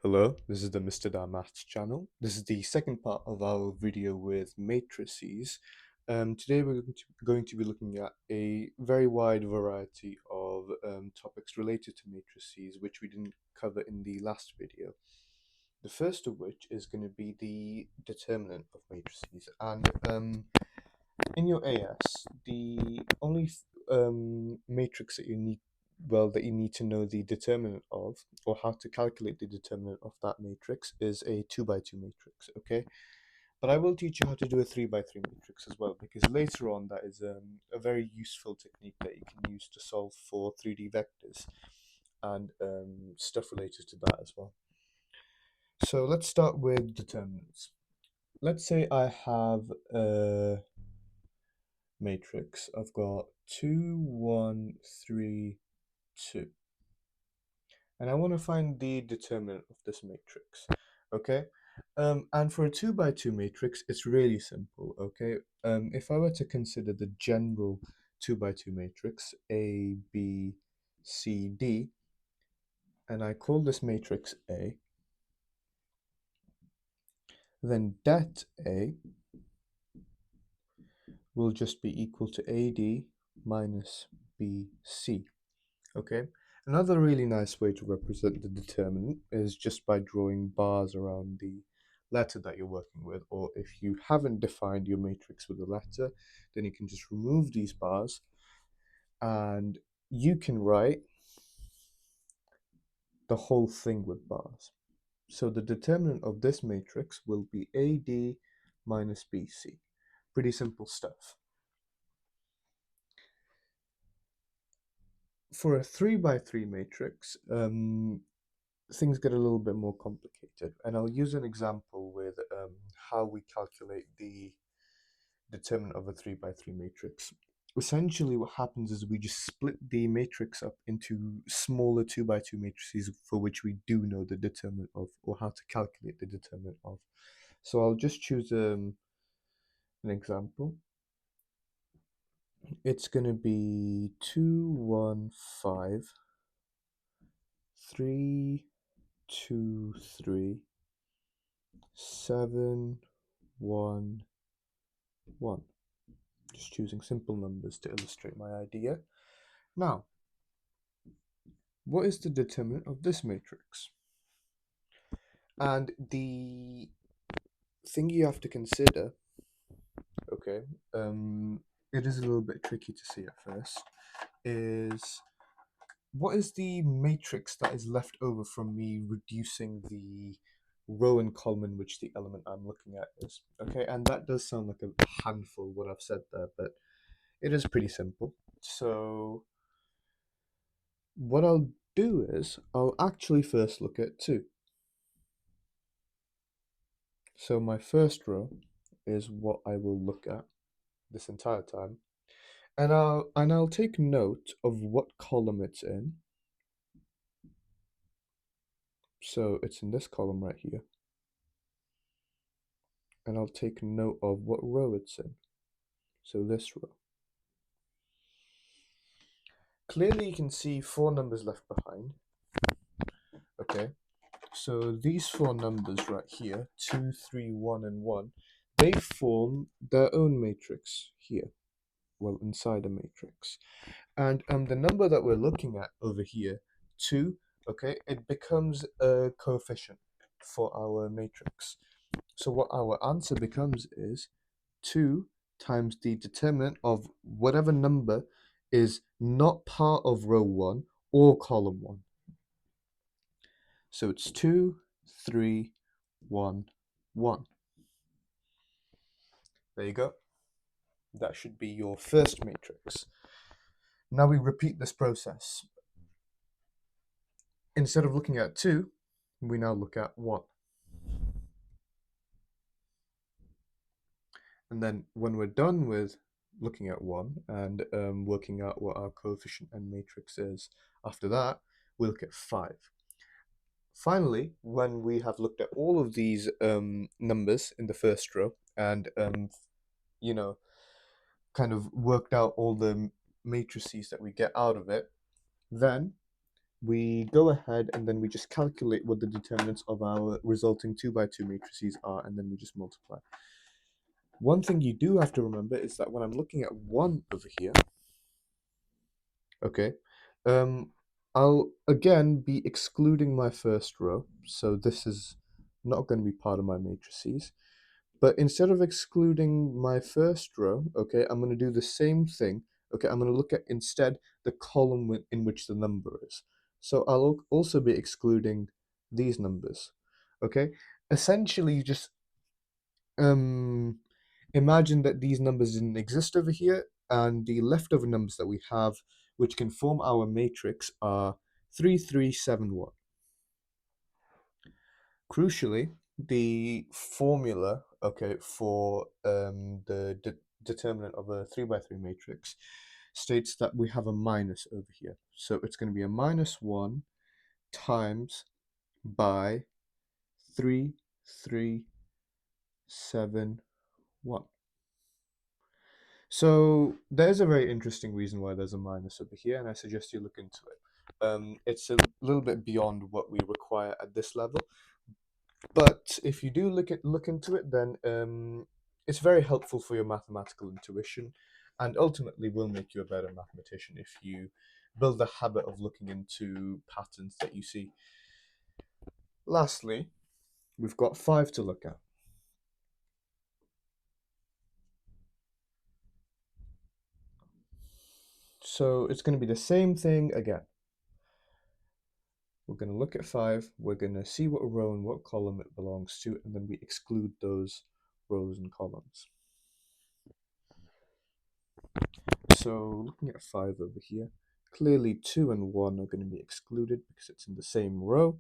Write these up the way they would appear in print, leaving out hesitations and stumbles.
Hello, this is the Mr. Da Maths channel. This is the second part of our video with matrices. Today we're going to be looking at a very wide variety of topics related to matrices, which we didn't cover in the last video. The first of which is going to be the determinant of matrices. And in your AS, the only matrix that you need to know the determinant of, or how to calculate the determinant of that matrix, is a 2 by 2 matrix, okay? But I will teach you how to do a 3 by 3 matrix as well, because later on that is a very useful technique that you can use to solve for 3D vectors and stuff related to that as well. So let's start with determinants. Let's say I have a matrix. I've got 2, 1, 3, 2. And I want to find the determinant of this matrix, okay? And for a 2 by 2 matrix, it's really simple, okay? If I were to consider the general 2 by 2 matrix, A, B, C, D, and I call this matrix A, then det A will just be equal to AD minus BC, okay? Another really nice way to represent the determinant is just by drawing bars around the letter that you're working with, or if you haven't defined your matrix with a letter, then you can just remove these bars and you can write the whole thing with bars. So the determinant of this matrix will be AD minus BC. Pretty simple stuff. For a 3 by 3 matrix, things get a little bit more complicated, and I'll use an example with how we calculate the determinant of a 3 by 3 matrix. Essentially what happens is we just split the matrix up into smaller 2 by 2 matrices for which we do know the determinant of, or how to calculate the determinant of. So I'll just choose an example. It's going to be 2, 1, 5, 3, 2, 3, 7, 1, 1. Just choosing simple numbers to illustrate my idea. Now, what is the determinant of this matrix? And the thing you have to consider, okay, it is a little bit tricky to see at first, is what is the matrix that is left over from me reducing the row and column in which the element I'm looking at is, okay? And that does sound like a handful what I've said there, but it is pretty simple. So what I'll do is I'll actually first look at 2. So my first row is what I will look at this entire time, and I'll take note of what column it's in. So it's in this column right here, and I'll take note of what row it's in. So this row. Clearly you can see 4 numbers left behind. Okay, so these 4 numbers right here, 2, 3, 1, and 1, they form their own matrix here, well, inside a matrix. And the number that we're looking at over here, 2, okay, it becomes a coefficient for our matrix. So what our answer becomes is 2 times the determinant of whatever number is not part of row 1 or column 1. So it's 2, 3, 1, 1. There you go. That should be your first matrix. Now we repeat this process. Instead of looking at 2, we now look at 1. And then when we're done with looking at 1 and working out what our coefficient and matrix is, after that, we look at 5. Finally, when we have looked at all of these numbers in the first row and, kind of worked out all the matrices that we get out of it, then we go ahead and then we just calculate what the determinants of our resulting 2 by 2 matrices are, and then we just multiply. One thing you do have to remember is that when I'm looking at 1 over here, okay, I'll again be excluding my first row, so this is not going to be part of my matrices. But instead of excluding my first row, okay, I'm going to do the same thing. Okay, I'm going to look at instead the column in which the number is. So I'll also be excluding these numbers. Okay, essentially you just imagine that these numbers didn't exist over here, and the leftover numbers that we have, which can form our matrix, are 3, 3, 7, 1. Crucially, the formula, okay, for the determinant of a 3 by 3 matrix states that we have a minus over here. So it's going to be a minus 1 times by 3, 3, 7, 1. So there's a very interesting reason why there's a minus over here, and I suggest you look into it. It's a little bit beyond what we require at this level, but if you do look into it, then it's very helpful for your mathematical intuition, and ultimately will make you a better mathematician if you build the habit of looking into patterns that you see. Lastly, we've got 5 to look at. So it's going to be the same thing again. We're going to look at 5, we're going to see what row and what column it belongs to, and then we exclude those rows and columns. So looking at 5 over here, clearly 2 and 1 are going to be excluded because it's in the same row.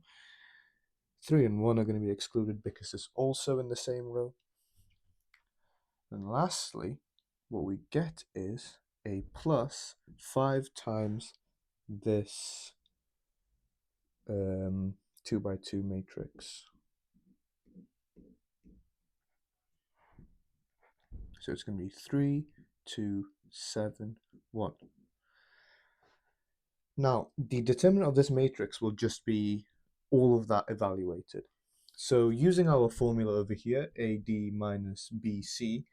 3 and 1 are going to be excluded because it's also in the same row. And lastly, what we get is a plus 5 times this 2 by 2 matrix. So it's going to be 3, 2, 7, 1. Now, the determinant of this matrix will just be all of that evaluated. So using our formula over here, AD minus BC,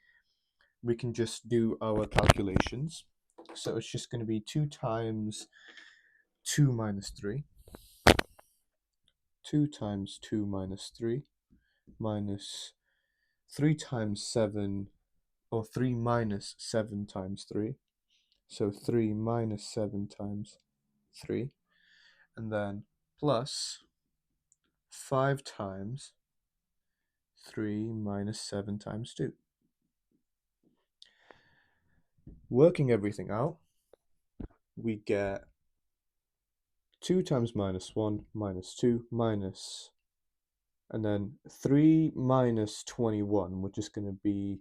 we can just do our calculations. So it's just going to be 2 times 2 minus 3, 2 times 2 minus 3, minus 3 times 7, or 3 minus 7 times 3. So 3 minus 7 times 3. And then plus 5 times 3 minus 7 times 2. Working everything out, we get 2 times minus 1 minus 2 minus, and then 3 minus 21, which is going to be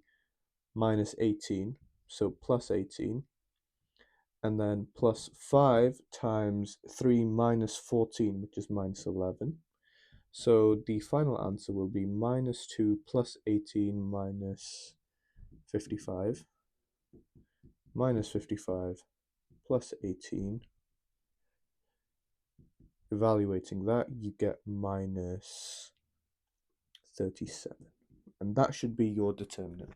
minus 18, so plus 18, and then plus 5 times 3 minus 14, which is minus 11. So the final answer will be minus 2 plus 18 minus 55, minus 55 plus 18. Evaluating that, you get minus 37. And that should be your determinant.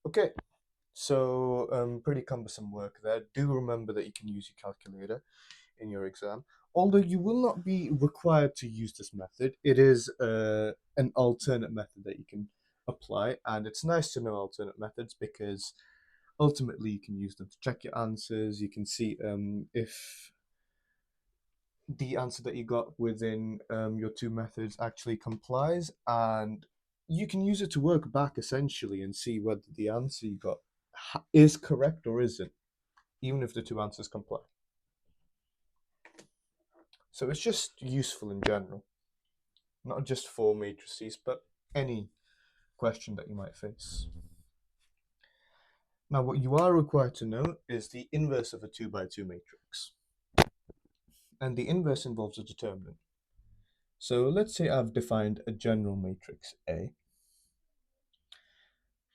Okay, so pretty cumbersome work there. Do remember that you can use your calculator in your exam. Although you will not be required to use this method, it is an alternate method that you can apply, and it's nice to know alternate methods because ultimately you can use them to check your answers. You can see if the answer that you got within your 2 methods actually complies, and you can use it to work back essentially and see whether the answer you got is correct or isn't, even if the 2 answers comply. So it's just useful in general, not just for matrices, but any question that you might face. Now, what you are required to know is the inverse of a 2 by 2 matrix. And the inverse involves a determinant. So let's say I've defined a general matrix A,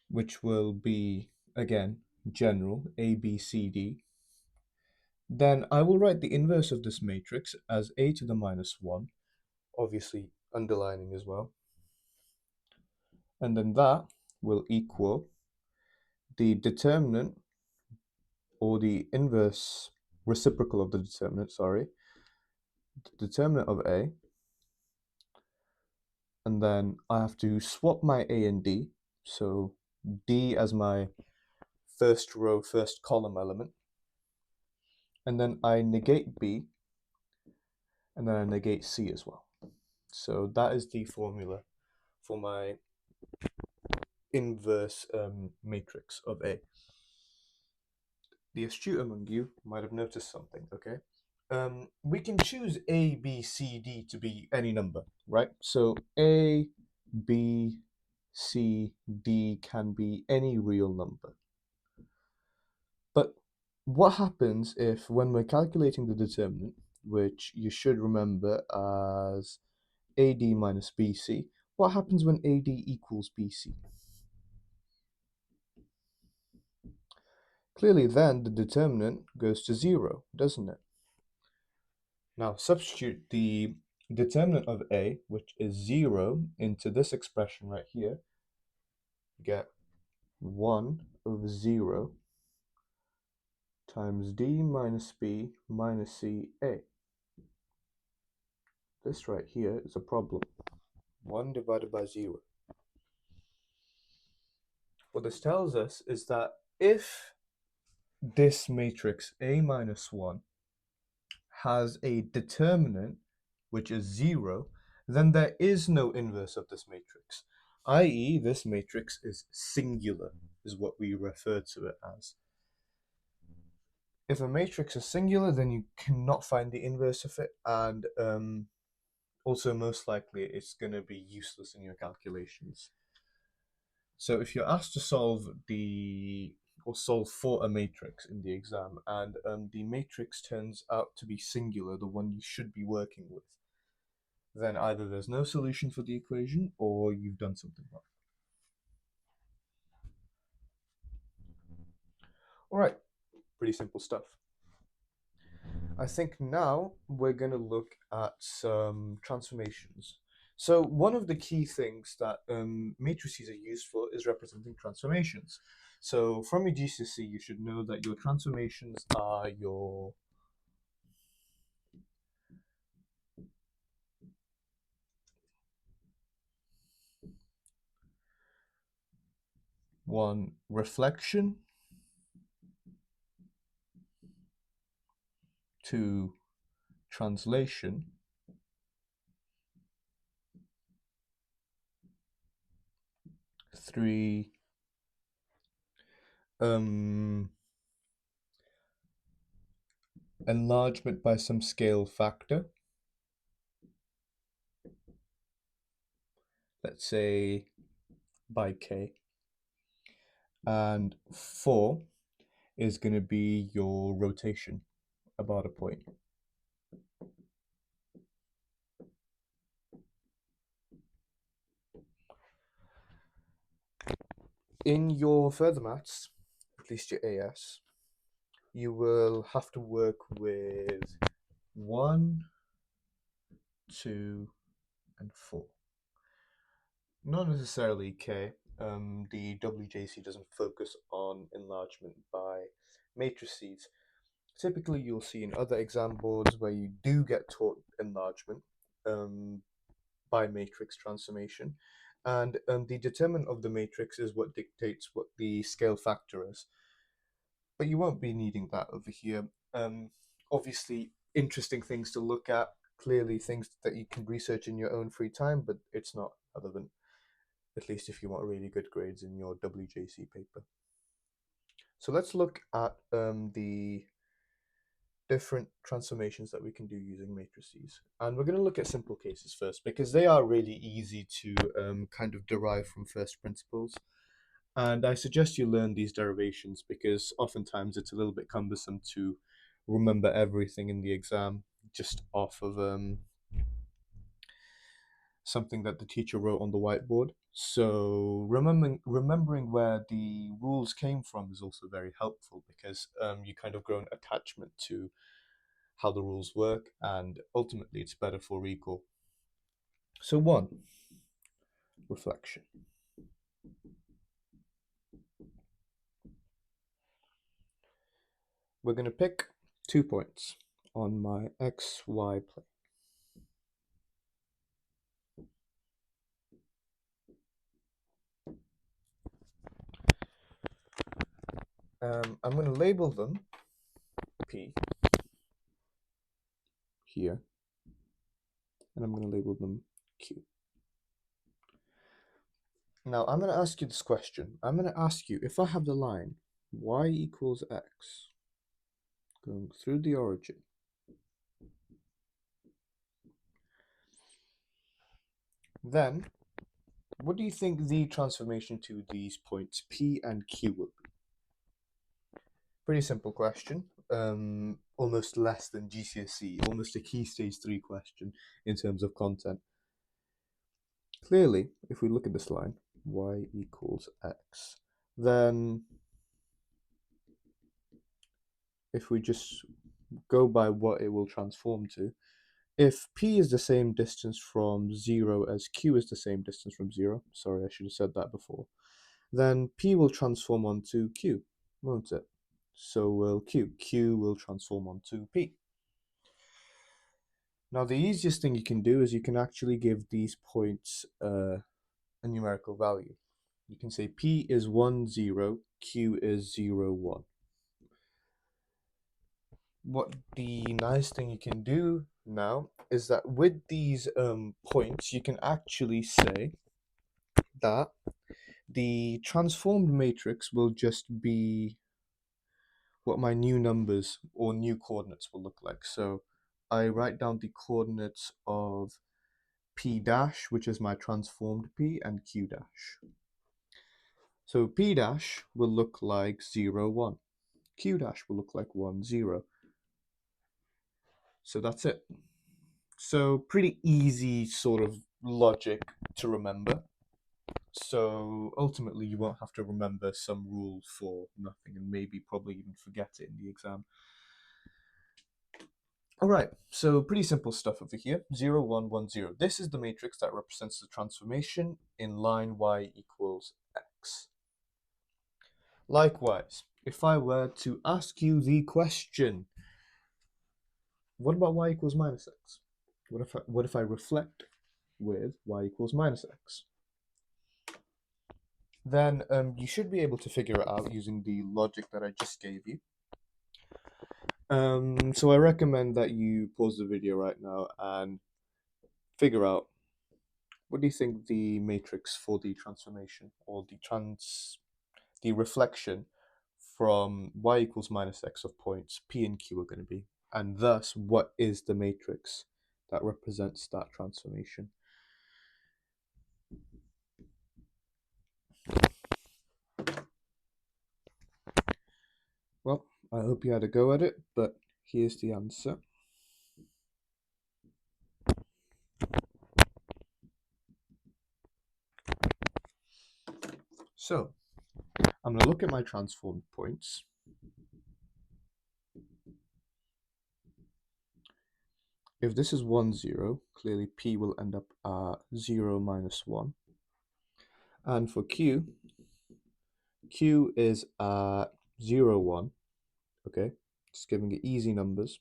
which will be, again, general, A, B, C, D. Then I will write the inverse of this matrix as a to the minus 1, obviously underlining as well. And then that will equal the determinant, or the inverse reciprocal of the determinant, sorry, the determinant of A, and then I have to swap my A and D, so D as my first row, first column element, and then I negate B, and then I negate C as well. So that is the formula for my inverse matrix of A. The astute among you might have noticed something, okay? We can choose A, B, C, D to be any number, right? So A, B, C, D can be any real number. But what happens if, when we're calculating the determinant, which you should remember as AD minus BC, what happens when AD equals BC? Clearly then the determinant goes to 0, doesn't it? Now substitute the determinant of A, which is 0, into this expression right here. You get 1 over 0 times D minus B minus C A. This right here is a problem. 1 divided by 0. What this tells us is that if this matrix A minus 1 has a determinant which is 0, then there is no inverse of this matrix, i.e. this matrix is singular, is what we refer to it as. If a matrix is singular, then you cannot find the inverse of it, and also most likely it's going to be useless in your calculations. So if you're asked to solve for a matrix in the exam, and the matrix turns out to be singular, the one you should be working with, then either there's no solution for the equation or you've done something wrong. All right, pretty simple stuff. I think now we're going to look at some transformations. So one of the key things that matrices are used for is representing transformations. So from your GCSE, you should know that your transformations are your one, reflection, 2, translation, 3, enlargement by some scale factor, let's say by k, and 4 is going to be your rotation about a point. In your further maths, at least your AS, you will have to work with 1, 2, and 4. Not necessarily K. The WJC doesn't focus on enlargement by matrices. Typically, you'll see in other exam boards where you do get taught enlargement by matrix transformation, and the determinant of the matrix is what dictates what the scale factor is. But you won't be needing that over here. Obviously, interesting things to look at, clearly things that you can research in your own free time, but it's not relevant, at least if you want really good grades in your WJC paper. So let's look at the different transformations that we can do using matrices. And we're going to look at simple cases first, because they are really easy to kind of derive from first principles. And I suggest you learn these derivations because oftentimes it's a little bit cumbersome to remember everything in the exam just off of something that the teacher wrote on the whiteboard. So remembering where the rules came from is also very helpful because you kind of grow an attachment to how the rules work, and ultimately it's better for recall. So one, reflection. We're going to pick 2 points on my XY plane. I'm going to label them P here, and I'm going to label them Q. Now I'm going to ask you this question. I'm going to ask you, if I have the line y equals x going through the origin, then what do you think the transformation to these points P and Q will be? Pretty simple question. Almost less than GCSE, almost a key stage 3 question in terms of content. Clearly, if we look at this line, y equals x, then if we just go by what it will transform to, if P is the same distance from 0 as Q is the same distance from 0, sorry, I should have said that before, then P will transform onto Q, won't it? So will Q. Q will transform onto P. Now, the easiest thing you can do is you can actually give these points a numerical value. You can say P is 1, 0, Q is 0, 1. What the nice thing you can do now is that with these points, you can actually say that the transformed matrix will just be what my new numbers or new coordinates will look like. So I write down the coordinates of P dash, which is my transformed P, and Q dash. So P dash will look like 0, 1. Q dash will look like 1, 0. So that's it. So pretty easy sort of logic to remember. So ultimately you won't have to remember some rule for nothing and maybe probably even forget it in the exam. Alright, so pretty simple stuff over here. 0, 1, 1, 0. This is the matrix that represents the transformation in line y equals x. Likewise, if I were to ask you the question, what about y equals minus x? What if I reflect with y equals minus x? Then you should be able to figure it out using the logic that I just gave you. So I recommend that you pause the video right now and figure out, what do you think the matrix for the transformation or the reflection from y equals minus x of points P and Q are going to be? And thus, what is the matrix that represents that transformation? Well, I hope you had a go at it, but here's the answer. So, I'm going to look at my transformed points. If this is 1, 0, clearly P will end up at 0 minus 1. And for Q is at 0, 1. Okay, just giving it easy numbers.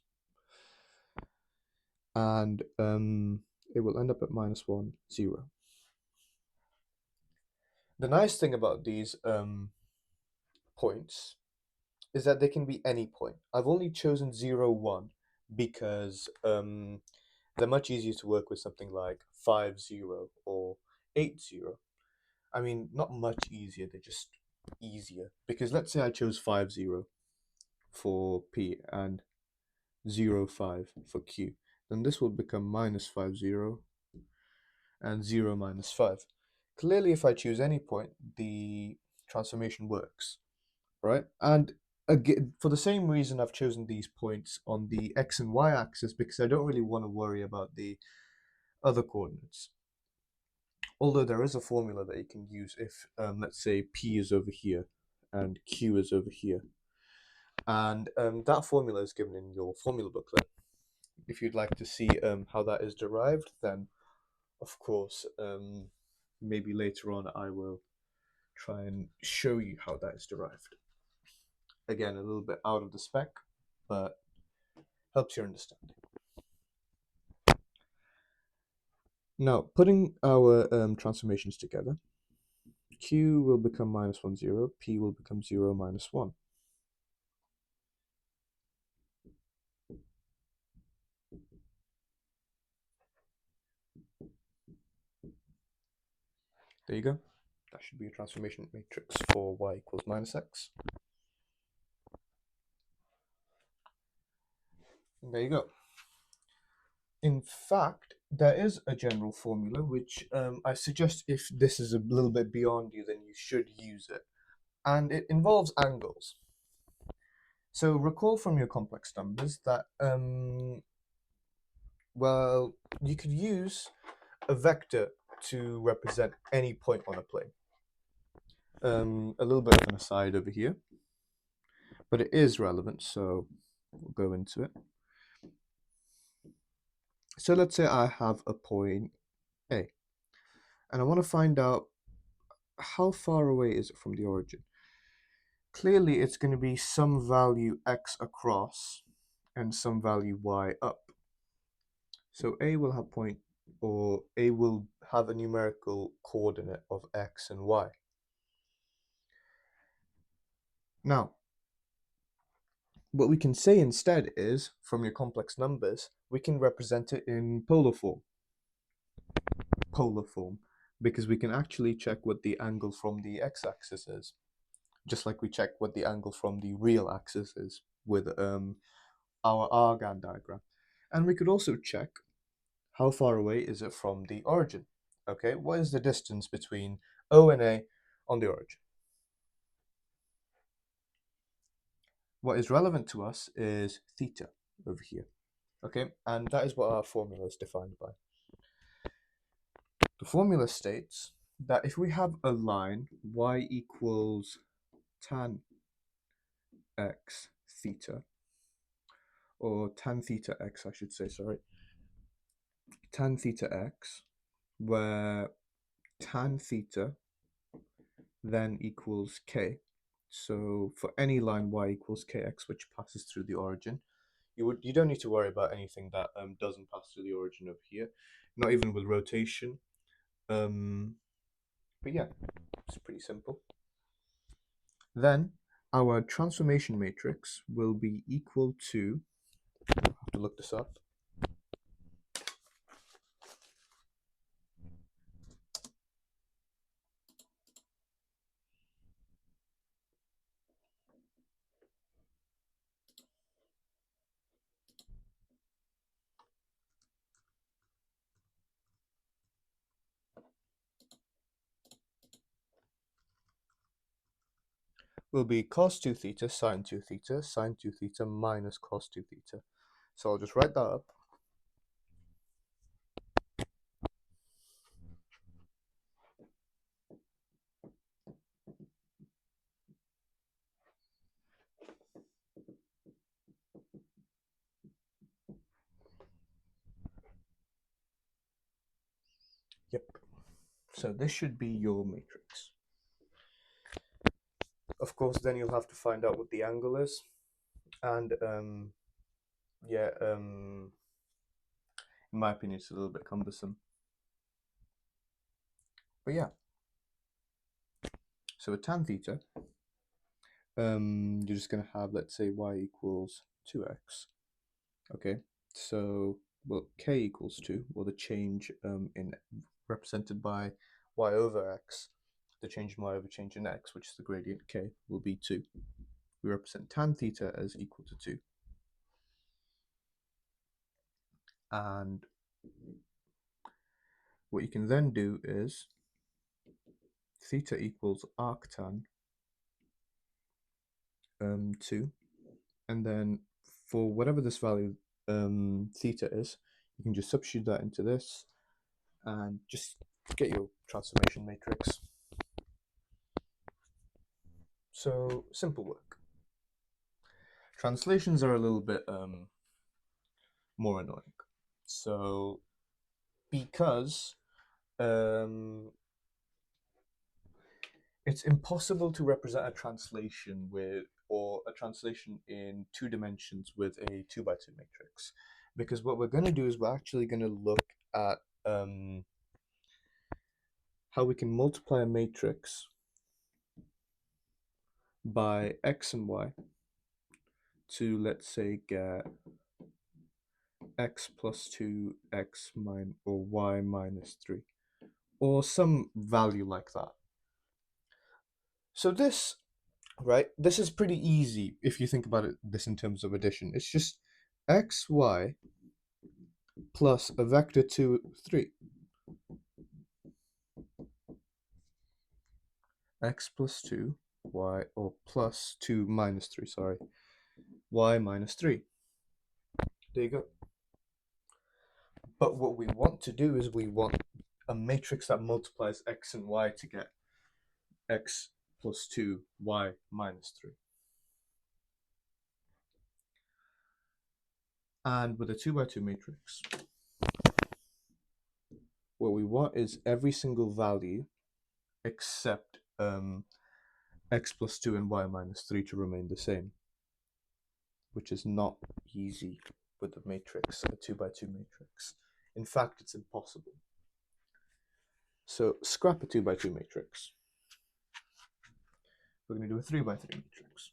And it will end up at minus 1, 0. The nice thing about these points is that they can be any point. I've only chosen 0, 1 because they're much easier to work with something like 5, 0 or 8, 0. I mean, not much easier, they're just easier. Because let's say I chose 5, 0 for P and 0, 5 for Q. Then this will become minus 5, 0 and 0 minus 5. Clearly, if I choose any point, the transformation works, right? And again, for the same reason, I've chosen these points on the x and y axis, because I don't really want to worry about the other coordinates. Although there is a formula that you can use if, let's say, P is over here and Q is over here. And that formula is given in your formula booklet. If you'd like to see how that is derived, then of course, maybe later on I will try and show you how that is derived. Again, a little bit out of the spec, but helps your understanding. Now, putting our transformations together, Q will become -1, 0, P will become 0, -1. There you go. That should be a transformation matrix for y equals -x. And there you go. In fact, there is a general formula which I suggest, if this is a little bit beyond you, then you should use it. And it involves angles. So recall from your complex numbers that, well, you could use a vector to represent any point on a plane. A little bit of an aside over here, but it is relevant, so we'll go into it. So let's say I have a point A, and I want to find out how far away is it from the origin. Clearly, it's going to be some value x across and some value y up. So A will have A will have a numerical coordinate of x and y. Now, what we can say instead is, from your complex numbers, we can represent it in polar form. Because we can actually check what the angle from the x-axis is, just like we check what the angle from the real axis is with our Argand diagram. And we could also check how far away is it from the origin. Okay, what is the distance between O and A on the origin? What is relevant to us is theta over here. Okay, and that is what our formula is defined by. The formula states that if we have a line y equals tan x theta, or tan theta x, I should say, sorry, tan theta x, where tan theta then equals k. So for any line y equals kx which passes through the origin, you don't need to worry about anything that doesn't pass through the origin over here, not even with rotation. But yeah, it's pretty simple. Then our transformation matrix will be equal to, I have to look this up, will be cos 2 theta, sine 2 theta, sine 2 theta minus cos 2 theta. So I'll just write that up. Yep. So this should be your matrix. Of course, then you'll have to find out what the angle is. And yeah, in my opinion, it's a little bit cumbersome. But yeah. So with tan theta, you're just going to have, let's say, y equals 2x. Okay, so, well, k equals 2, well, the change in represented by y over x, the change in y over change in x, which is the gradient k, will be 2. We represent tan theta as equal to 2. And what you can then do is theta equals arctan 2, and then for whatever this value theta is, you can just substitute that into this and just get your transformation matrix. So, simple work. Translations are a little bit more annoying. So, because it's impossible to represent a translation or a translation in 2 dimensions with a 2x2 matrix, because what we're going to do is we're actually going to look at how we can multiply a matrix by x and y to, let's say, get x plus 2, or y minus 3, or some value like that. So this, right, this is pretty easy if you think about it this in terms of addition. It's just xy plus a vector 2, 3. X plus 2, y, or plus 2 minus 3, sorry, y minus 3. There you go. But what we want to do is we want a matrix that multiplies x and y to get x plus 2, y minus 3. And with a 2x2 matrix, what we want is every single value except x plus 2 and y minus 3 to remain the same, which is not easy with a matrix, a 2x2 matrix. In fact, it's impossible. So scrap a 2x2 matrix. We're going to do a 3x3 matrix.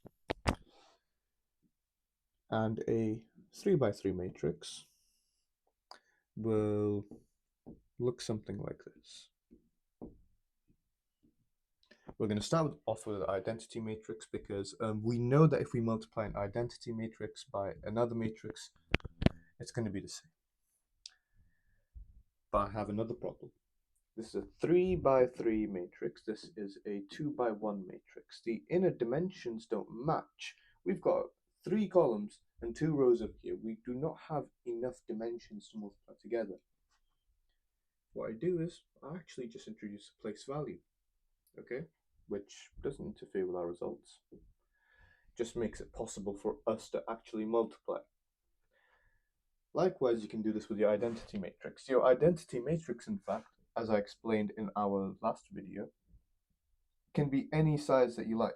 And a 3x3 matrix will look something like this. We're going to start off with an identity matrix because we know that if we multiply an identity matrix by another matrix, it's going to be the same. But I have another problem. This is a 3x3 matrix. This is a 2x1 matrix. The inner dimensions don't match. We've got 3 columns and 2 rows up here. We do not have enough dimensions to multiply together. What I do is I actually just introduce a place value, okay, which doesn't interfere with our results. Just makes it possible for us to actually multiply. Likewise, you can do this with your identity matrix. Your identity matrix, in fact, as I explained in our last video, can be any size that you like.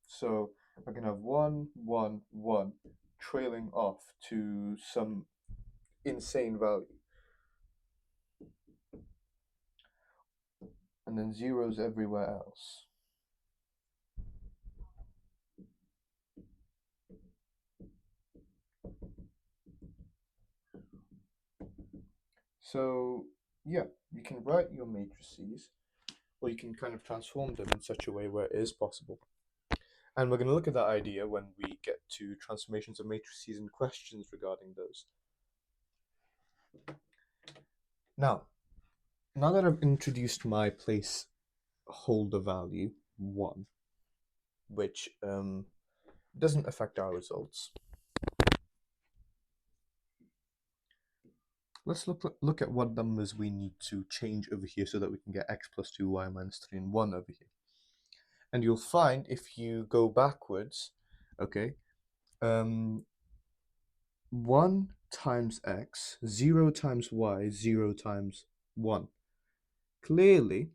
So I can have 1, 1, 1 trailing off to some insane value. And then zeros everywhere else. So yeah, you can write your matrices, or you can kind of transform them in such a way where it is possible. And we're going to look at that idea when we get to transformations of matrices and questions regarding those. Now that I've introduced my placeholder value 1, which doesn't affect our results, let's look at what numbers we need to change over here so that we can get x plus 2, y minus 3, and 1 over here. And you'll find if you go backwards, okay, 1 times x, 0 times y, 0 times 1. Clearly,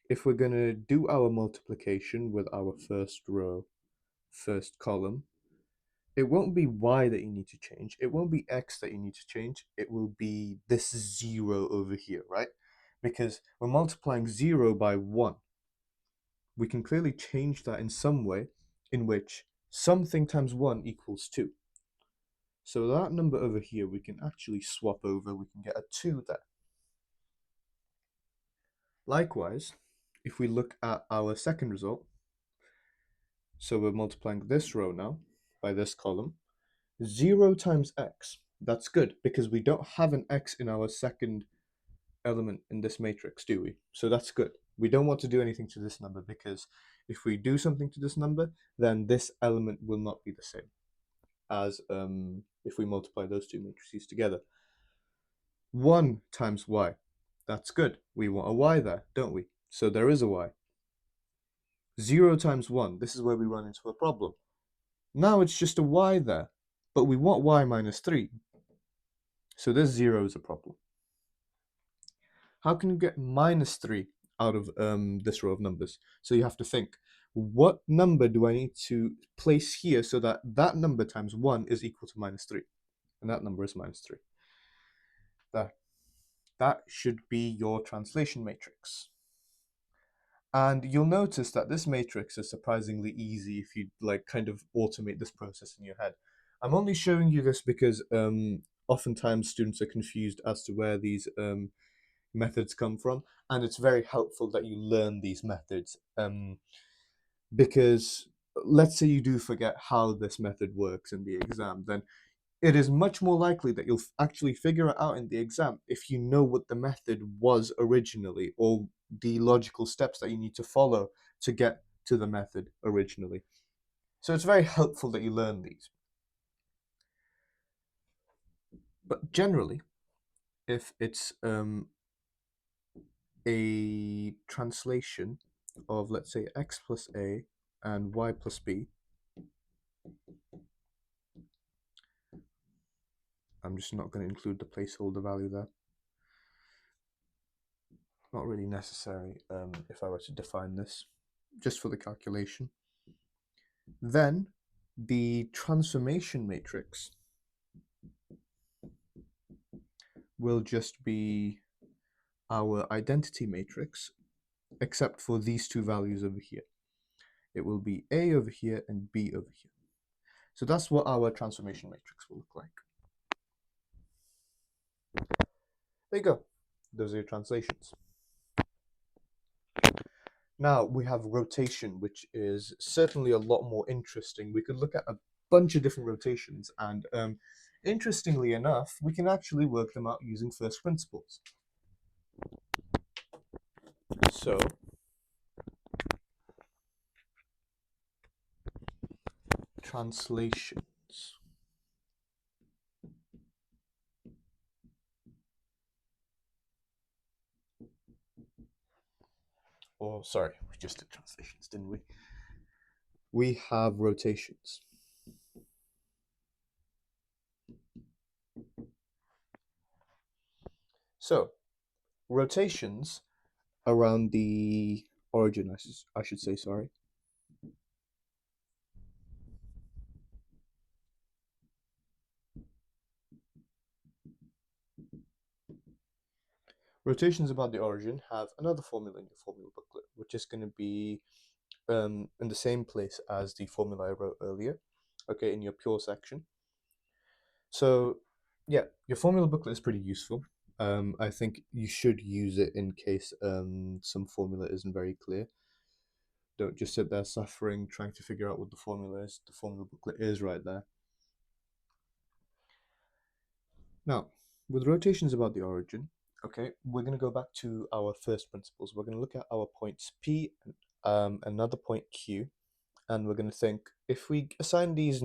if we're going to do our multiplication with our first row, first column, it won't be y that you need to change. It won't be x that you need to change. It will be this 0 over here, right? Because we're multiplying 0 by 1. We can clearly change that in some way in which something times 1 equals 2. So that number over here, we can actually swap over. We can get a 2 there. Likewise, if we look at our second result, so we're multiplying this row now by this column, 0 times x. That's good because we don't have an x in our second element in this matrix, do we? So that's good. We don't want to do anything to this number because if we do something to this number, then this element will not be the same as if we multiply those two matrices together. 1 times y. That's good. We want a y there, don't we? So there is a y. 0 times 1, this is where we run into a problem. Now it's just a y there, but we want y minus 3. So this 0 is a problem. How can you get minus 3 out of this row of numbers? So you have to think, what number do I need to place here so that that number times 1 is equal to minus 3? And that number is minus 3. That should be your translation matrix. And you'll notice that this matrix is surprisingly easy if you kind of automate this process in your head. I'm only showing you this because oftentimes students are confused as to where these methods come from, and it's very helpful that you learn these methods because let's say you do forget how this method works in the exam, then it is much more likely that you'll actually figure it out in the exam if you know what the method was originally or the logical steps that you need to follow to get to the method originally. So it's very helpful that you learn these. But generally, if it's a translation of, let's say, x plus a and y plus b, I'm just not going to include the placeholder value there. Not really necessary if I were to define this, just for the calculation. Then the transformation matrix will just be our identity matrix, except for these two values over here. It will be A over here and B over here. So that's what our transformation matrix will look like. There you go. Those are your translations. Now we have rotation, which is certainly a lot more interesting. We could look at a bunch of different rotations, and interestingly enough, we can actually work them out using first principles. So translations. Or sorry, we just did translations, didn't we? We have rotations. So rotations around the origin, I should say, sorry. Rotations about the origin have another formula in your formula booklet, which is going to be in the same place as the formula I wrote earlier, okay, in your pure section. So yeah, your formula booklet is pretty useful. I think you should use it in case some formula isn't very clear. Don't just sit there suffering trying to figure out what the formula is. The formula booklet is right there. Now, with rotations about the origin, okay, we're going to go back to our first principles. We're going to look at our points P and another point Q, and we're going to think, if we assign these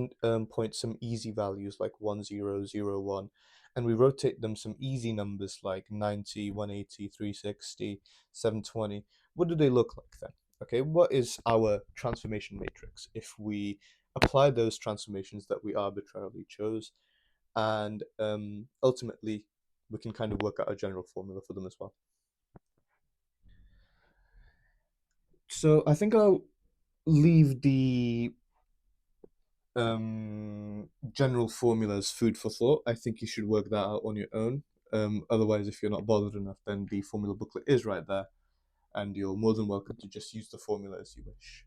points some easy values like 1, 0, 0, 1, and we rotate them some easy numbers like 90, 180, 360, 720, what do they look like then? Okay, what is our transformation matrix if we apply those transformations that we arbitrarily chose, and ultimately we can kind of work out a general formula for them as well. So I think I'll leave the general formulas food for thought. I think you should work that out on your own. Otherwise, if you're not bothered enough, then the formula booklet is right there, and you're more than welcome to just use the formula as you wish.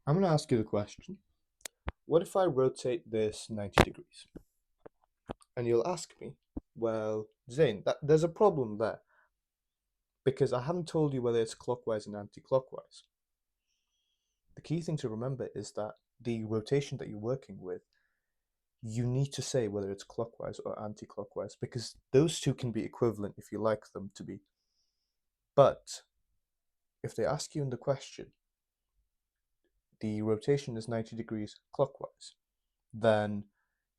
I'm going to ask you the question, what if I rotate this 90 degrees? And you'll ask me, well, Zain, there's a problem there. because I haven't told you whether it's clockwise and anti-clockwise. The key thing to remember is that the rotation that you're working with, you need to say whether it's clockwise or anti-clockwise, because those two can be equivalent if you like them to be. But if they ask you in the question, the rotation is 90 degrees clockwise, then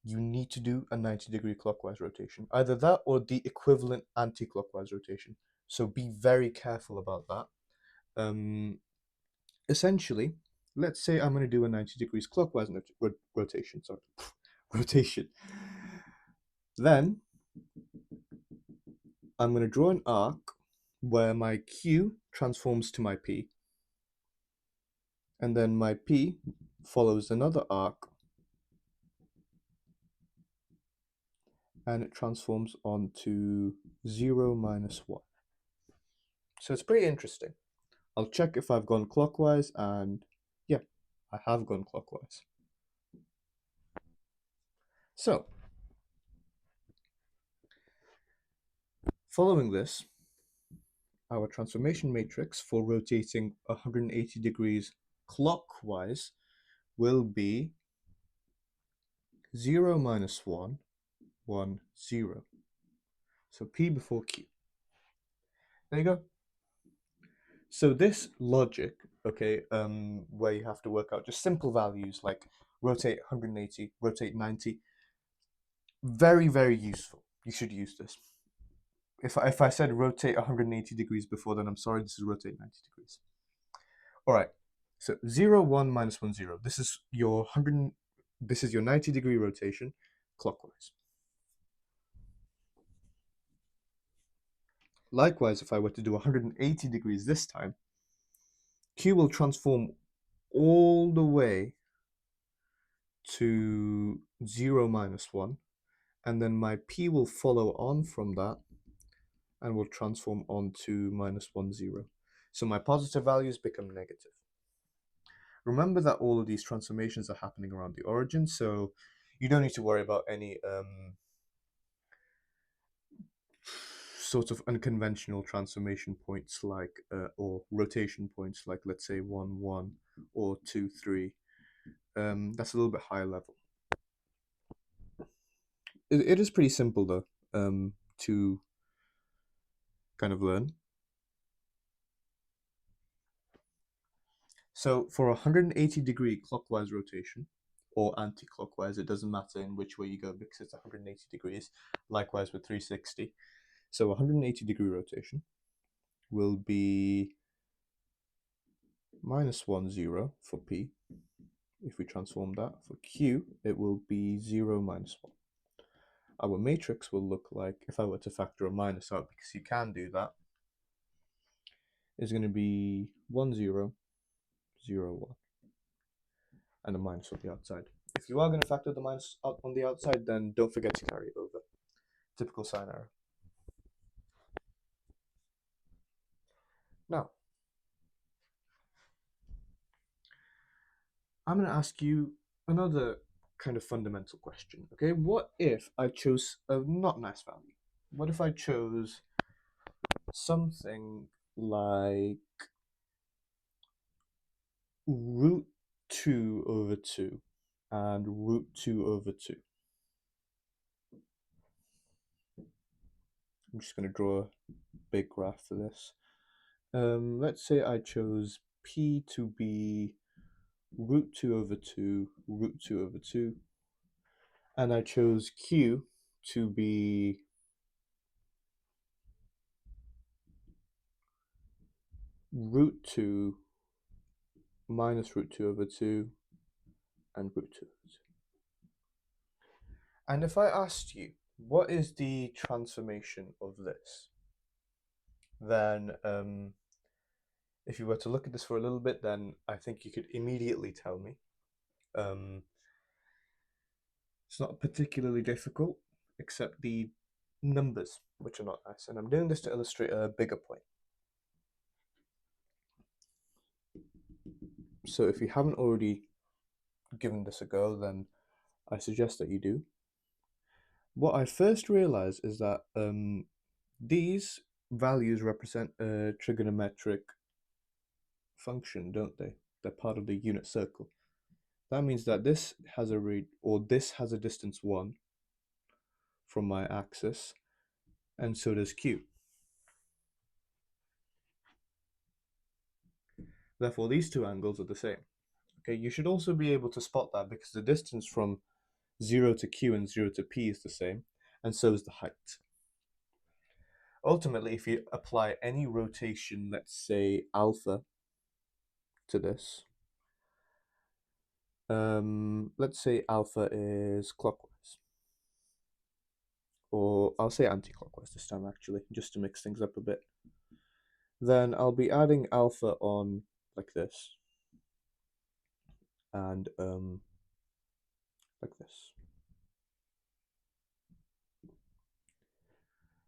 you need to do a 90-degree clockwise rotation. Either that or the equivalent anti-clockwise rotation. So be very careful about that. Essentially, let's say I'm going to do a 90 degrees clockwise rotation. Sorry, rotation. Then I'm going to draw an arc where my Q transforms to my P, and then my P follows another arc and it transforms onto 0 minus 1. So it's pretty interesting. I'll check if I've gone clockwise, and yeah, I have gone clockwise. So, following this, our transformation matrix for rotating 180 degrees clockwise will be 0 minus 1, 1, 0. So P before Q. There you go. So this logic, okay, where you have to work out just simple values like rotate 180, rotate 90, very, very useful. You should use this. If I said rotate 180 degrees before, then I'm sorry, this is rotate 90 degrees. All right, so 0, 1, minus 1, 0. This is your 90-degree rotation clockwise. Likewise, if I were to do 180 degrees this time, Q will transform all the way to 0 minus 1, and then my P will follow on from that and will transform on to minus 1, 0. So my positive values become negative. Remember that all of these transformations are happening around the origin, so you don't need to worry about any sort of unconventional transformation points like or rotation points like, let's say 1, 1 or 2, 3. That's a little bit higher level. It is pretty simple though, to kind of learn. So for a 180-degree clockwise rotation or anti-clockwise, it doesn't matter in which way you go because it's 180 degrees. Likewise with 360. So a 180-degree rotation will be minus 1, 0 for P. If we transform that for Q, it will be 0 minus 1. Our matrix will look like, if I were to factor a minus out, because you can do that, is going to be 1, 0, 0, 1, and a minus on the outside. If you are going to factor the minus out on the outside, then don't forget to carry it over. Typical sign error. Now, I'm going to ask you another kind of fundamental question, okay? What if I chose a not nice value? What if I chose something like root 2 over 2 and root 2 over 2? I'm just going to draw a big graph for this. Let's say I chose P to be root 2 over 2, root 2 over 2, and I chose Q to be root 2 minus root 2 over 2 and root 2 over 2. And if I asked you, what is the transformation of this? Then if you were to look at this for a little bit, then I think you could immediately tell me. It's not particularly difficult, except the numbers, which are not nice. And I'm doing this to illustrate a bigger point. So if you haven't already given this a go, then I suggest that you do. What I first realized is that these values represent a trigonometric function, don't they? They're part of the unit circle. That means that this has a rate, or this has a distance 1 from my axis, and so does Q. Therefore, these two angles are the same. Okay, you should also be able to spot that because the distance from 0 to Q and 0 to P is the same, and so is the height. Ultimately, if you apply any rotation, let's say alpha, to this, let's say alpha is clockwise, or I'll say anti-clockwise this time actually, just to mix things up a bit. Then I'll be adding alpha on like this, and like this.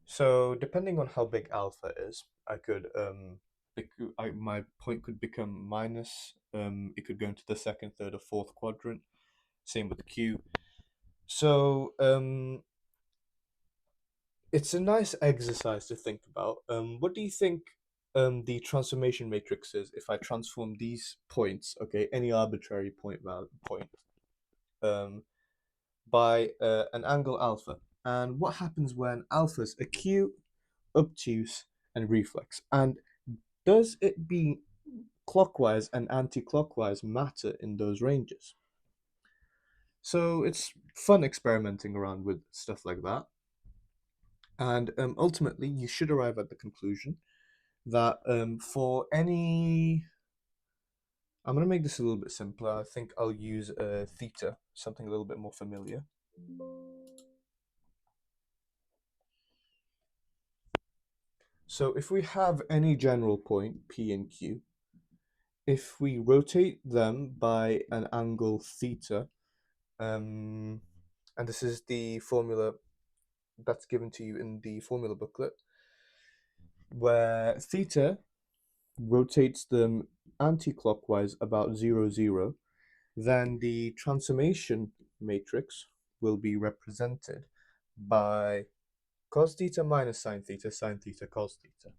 So depending on how big alpha is, I could my point could become minus. It could go into the second, third, or fourth quadrant. Same with Q. So it's a nice exercise to think about. What do you think the transformation matrix is if I transform these points, okay, any arbitrary point by an angle alpha? And what happens when alpha is acute, obtuse, and reflex? And does it being clockwise and anti-clockwise matter in those ranges? So it's fun experimenting around with stuff like that. And ultimately, you should arrive at the conclusion that for any, I'm going to make this a little bit simpler. I think I'll use theta, something a little bit more familiar. So if we have any general point, P and Q, if we rotate them by an angle theta, and this is the formula that's given to you in the formula booklet, where theta rotates them anti-clockwise about 0, 0, then the transformation matrix will be represented by cos theta minus sine theta, cos theta.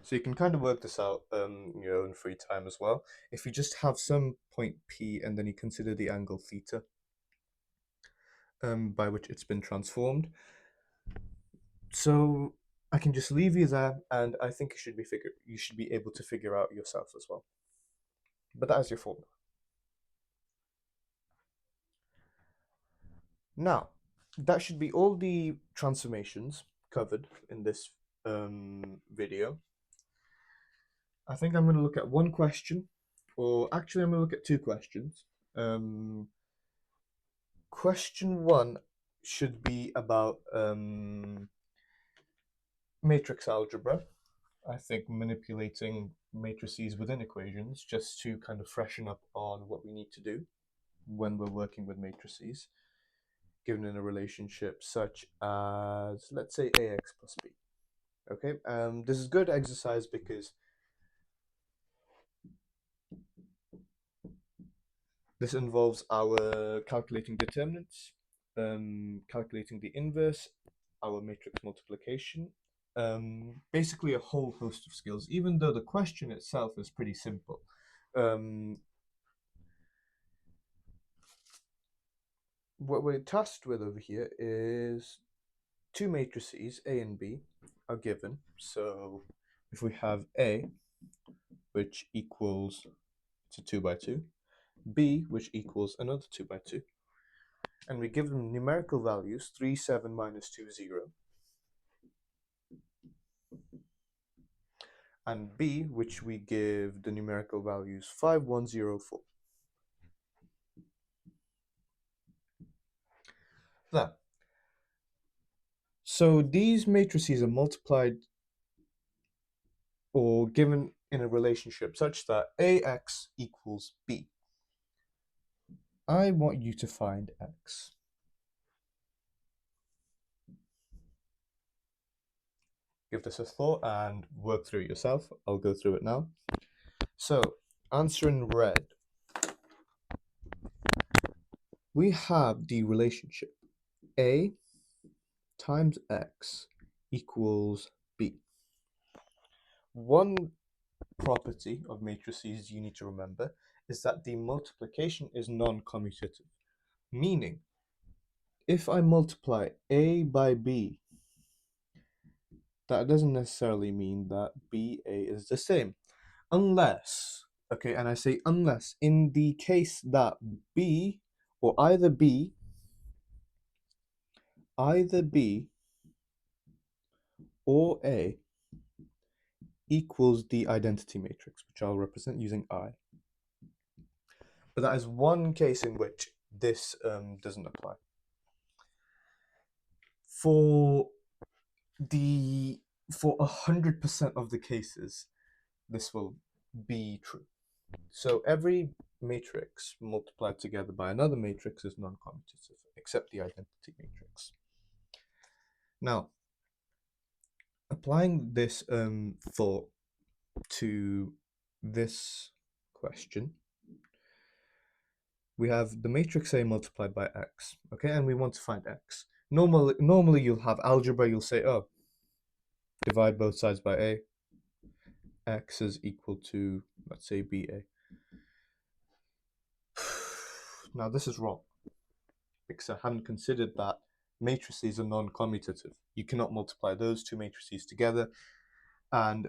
So you can kind of work this out in your own free time as well. If you just have some point P and then you consider the angle theta by which it's been transformed. So I can just leave you there, and I think you should be able to figure out yourself as well. But that is your formula. Now, that should be all the transformations covered in this video. I think I'm going to look at one question, or actually I'm going to look at two questions. Question one should be about matrix algebra. I think manipulating matrices within equations, just to kind of freshen up on what we need to do when we're working with matrices given in a relationship such as, let's say, ax plus b. Okay, this is good exercise because this involves our calculating determinants, calculating the inverse, our matrix multiplication, basically a whole host of skills, even though the question itself is pretty simple. What we're tasked with over here is two matrices, A and B, are given. So if we have A, which equals to 2 by 2, B, which equals another 2 by 2, and we give them numerical values 3, 7, minus 2, 0, and B, which we give the numerical values 5, 1, 0, 4. There. So these matrices are multiplied or given in a relationship such that AX equals B. I want you to find X. Give this a thought and work through it yourself. I'll go through it now. So, answer in red. we have the relationship A times X equals B. One property of matrices you need to remember is that the multiplication is non-commutative, meaning if I multiply A by B, that doesn't necessarily mean that BA is the same. Unless, okay, and I say unless, in the case that B, or either B or A equals the identity matrix, which I'll represent using I. But that is one case in which this doesn't apply. For 100% of the cases, this will be true. So every matrix multiplied together by another matrix is non-commutative, except the identity matrix. Now, applying this thought to this question, we have the matrix A multiplied by X, okay, and we want to find X. Normally you'll have algebra, you'll say, oh, divide both sides by A, X is equal to, let's say, BA. Now this is wrong, because I hadn't considered that matrices are non-commutative. You cannot multiply those two matrices together and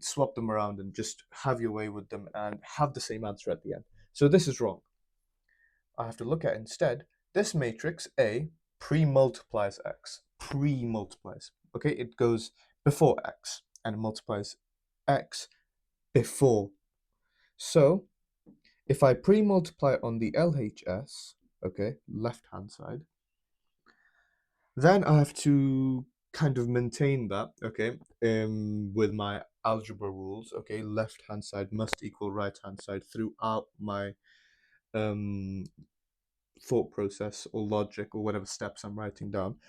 swap them around and just have your way with them and have the same answer at the end. So this is wrong. I have to look at instead, this matrix A pre-multiplies X. Pre-multiplies. Okay, it goes before X and it multiplies X before. So if I pre-multiply on the LHS, okay, left-hand side, then I have to kind of maintain that, okay, with my algebra rules, okay, left-hand side must equal right-hand side throughout my thought process or logic or whatever steps I'm writing down.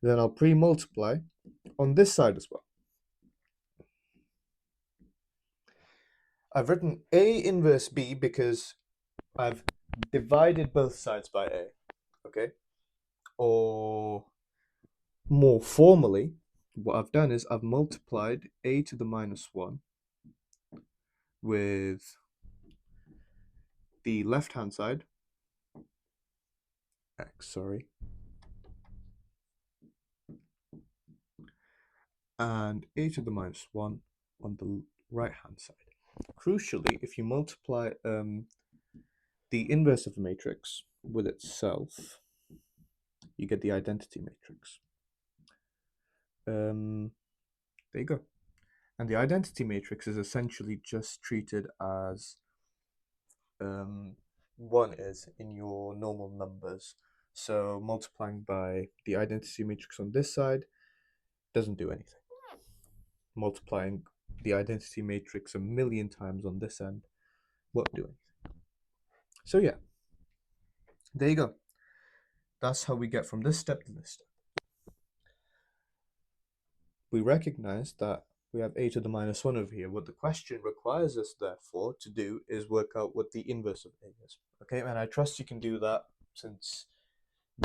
Then I'll pre-multiply on this side as well. I've written A inverse B because I've divided both sides by A, okay? Or more formally, what I've done is I've multiplied A to the minus 1 with the left-hand side, X, sorry, and A to the minus 1 on the right-hand side. Crucially, if you multiply the inverse of the matrix with itself, you get the identity matrix. There you go. And the identity matrix is essentially just treated as 1 is in your normal numbers. So multiplying by the identity matrix on this side doesn't do anything. Multiplying the identity matrix 1,000,000 times on this end won't do anything. So yeah, there you go. That's how we get from this step to this step. We recognize that we have A to the minus 1 over here. What the question requires us, therefore, to do is work out what the inverse of A is. Okay, and I trust you can do that, since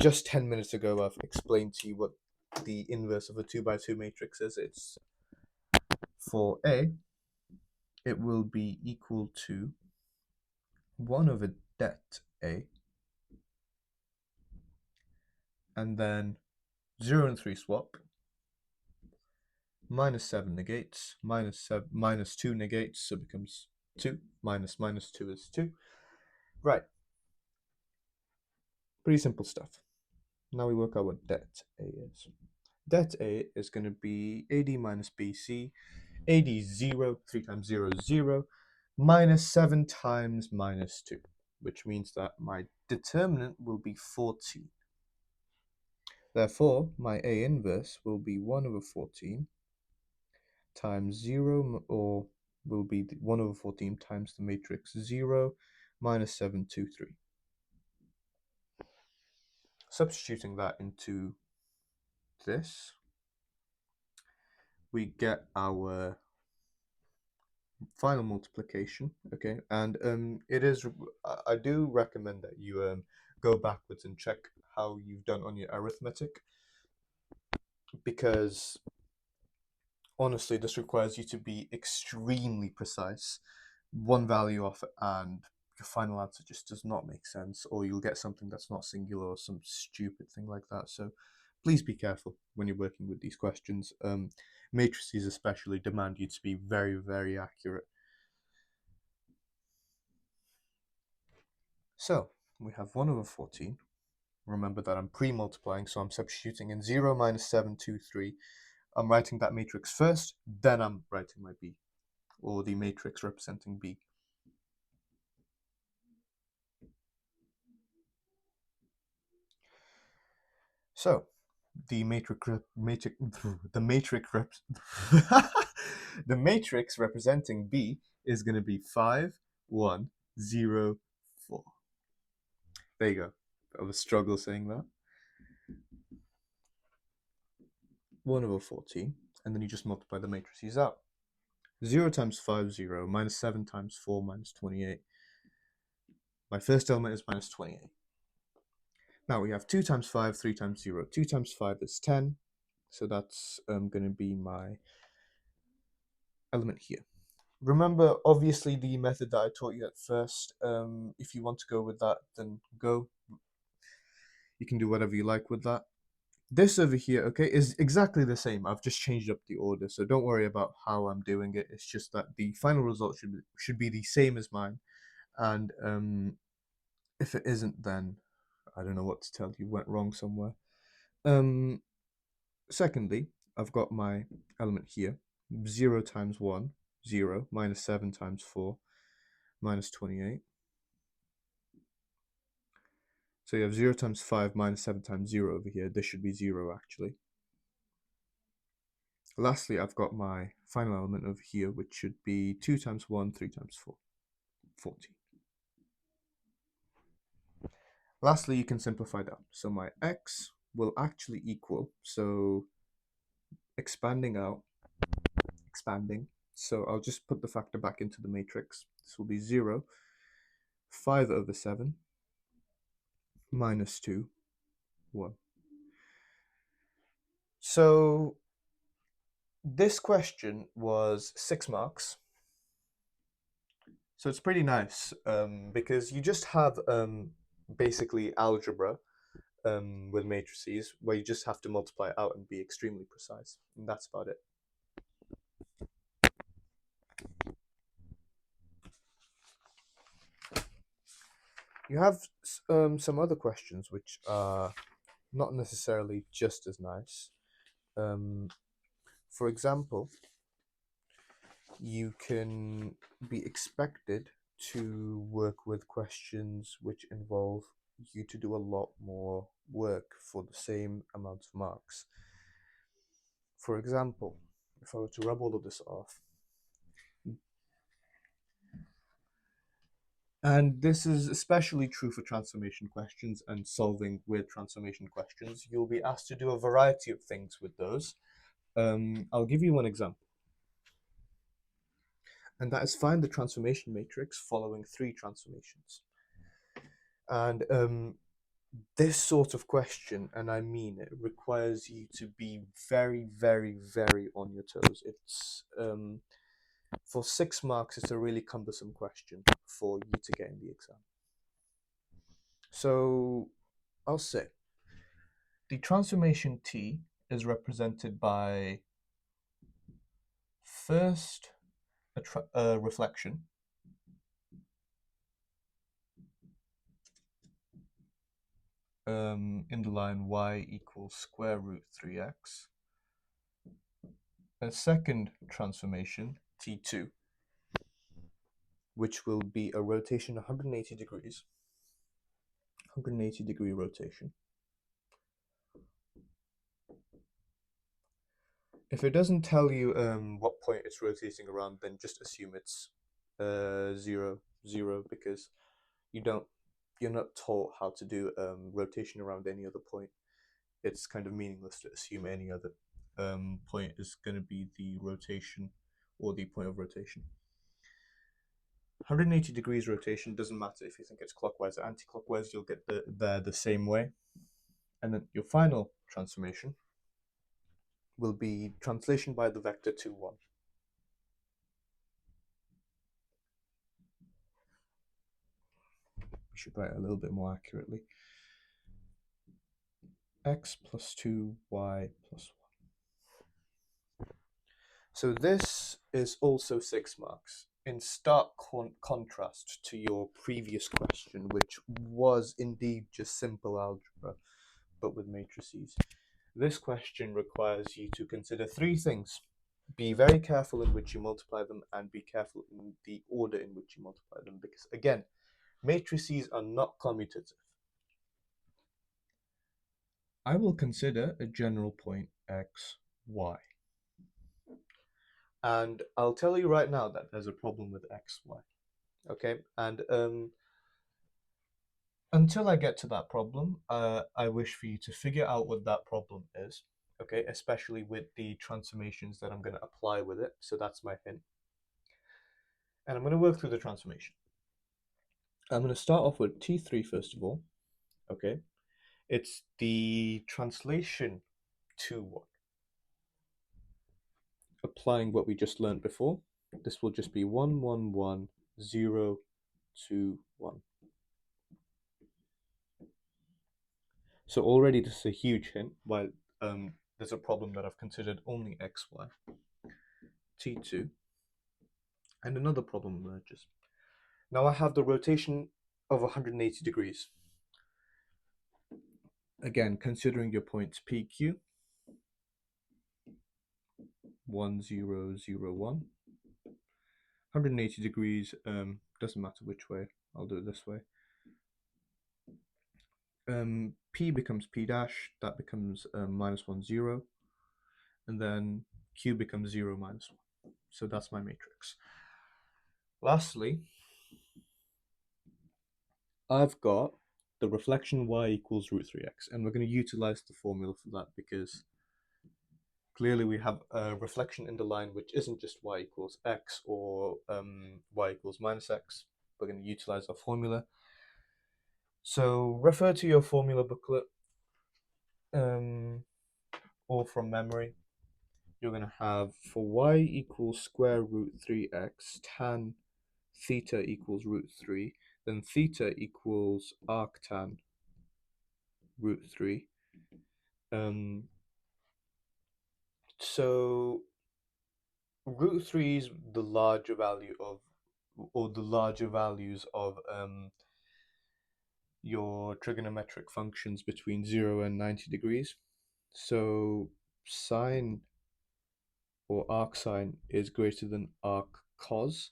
just 10 minutes ago I've explained to you what the inverse of a 2 by 2 matrix is. It's for A, it will be equal to 1 over det A, and then 0 and 3 swap, minus 7 negates, minus 2 negates, so it becomes 2, minus 2 is 2. Right. Pretty simple stuff. Now we work out what det A is. Det A is going to be AD minus BC, AD 0, 3 times 0 is 0, minus 7 times minus 2, which means that my determinant will be 14. Therefore, my A inverse will be 1 over 14 times 0, or will be 1 over 14 times the matrix 0 minus 7, 2, 3. Substituting that into this, we get our final multiplication, okay? And it is, I do recommend that you go backwards and check how you've done on your arithmetic, because honestly, this requires you to be extremely precise, one value off, and your final answer just does not make sense, or you'll get something that's not singular or some stupid thing like that. So please be careful when you're working with these questions. Matrices especially demand you to be very, very accurate. So we have 1 over 14. Remember that I'm pre-multiplying, so I'm substituting in 0 minus 7, 2, 3. I'm writing that matrix first, then I'm writing my b, or the matrix representing b. So the matrix the matrix representing b is going to be 5, 1, 0, 4. There you go. I was struggle saying that. 1 over 14, and then you just multiply the matrices out. 0 times 5, 0, minus 7 times 4, minus 28. My first element is minus 28. Now we have 2 times 5, 3 times 0. 2 times 5 is 10, so that's going to be my element here. Remember, obviously, the method that I taught you at first. If you want to go with that, then go. You can do whatever you like with that. This over here, okay, is exactly the same. I've just changed up the order, so don't worry about how I'm doing it. It's just that the final result should be the same as mine. And if it isn't, then I don't know what to tell you. Went wrong somewhere. Secondly, I've got my element here. 0 times 1, 0, minus 7 times 4, minus 28. So you have 0 times 5 minus 7 times 0 over here. This should be 0, actually. Lastly, I've got my final element over here, which should be 2 times 1, 3 times 4, 14. Lastly, you can simplify that. So my x will actually equal, so expanding out, expanding. So I'll just put the factor back into the matrix. This will be 0, 5 over 7, minus 2, 1. So this question was 6 marks. So it's pretty nice because you just have basically algebra with matrices where you just have to multiply it out and be extremely precise. And that's about it. You have some other questions which are not necessarily just as nice. For example, you can be expected to work with questions which involve you to do a lot more work for the same amount of marks. For example, if I were to rub all of this off, and this is especially true for transformation questions and solving with transformation questions, you'll be asked to do a variety of things with those. I'll give you one example. And that is find the transformation matrix following 3 transformations. And this sort of question, and I mean it, requires you to be very, very, very on your toes. It's for 6 marks, it's a really cumbersome question for you to get in the exam. So I'll say the transformation T is represented by first a reflection, in the line y equals square root 3x. A second transformation, T2, which will be a rotation 180 degrees, 180 degree rotation. If it doesn't tell you what point it's rotating around, then just assume it's 0, 0, because you're not taught how to do rotation around any other point. It's kind of meaningless to assume any other point is going to be the rotation or the point of rotation. 180 degrees rotation doesn't matter if you think it's clockwise or anti-clockwise, you'll get there the same way. And then your final transformation will be translation by the vector 2, 1. We should write it a little bit more accurately. X plus 2, y plus 1. So this is also 6 marks, in stark contrast to your previous question, which was indeed just simple algebra, but with matrices. This question requires you to consider 3 things. Be very careful in which you multiply them, and be careful in the order in which you multiply them, because again, matrices are not commutative. I will consider a general point x, y. And I'll tell you right now that there's a problem with x, y. Okay, and until I get to that problem, I wish for you to figure out what that problem is. Okay, especially with the transformations that I'm going to apply with it. So that's my hint. And I'm going to work through the transformation. I'm going to start off with T3 first of all. Okay, it's the translation to 1. Applying what we just learned before, this will just be 1, 1, 1, 0, 2, 1. So already this is a huge hint, while there's a problem that I've considered only x, y. T2. And another problem emerges. Now I have the rotation of 180 degrees. Again, considering your points PQ, 1, 0, 0, 1. 180 degrees, doesn't matter which way, I'll do it this way. P becomes P dash, that becomes minus 1, 0. And then Q becomes 0, minus 1. So that's my matrix. Lastly, I've got the reflection y equals root 3x, and we're going to utilize the formula for that because clearly we have a reflection in the line which isn't just y equals x or y equals minus x. We're going to utilize our formula. So refer to your formula booklet or from memory. You're going to have for y equals square root 3x tan theta equals root 3, then theta equals arctan root 3. So root 3 is the larger value of, or the larger values of your trigonometric functions between 0 and 90 degrees. So sine or arcsine is greater than arccos.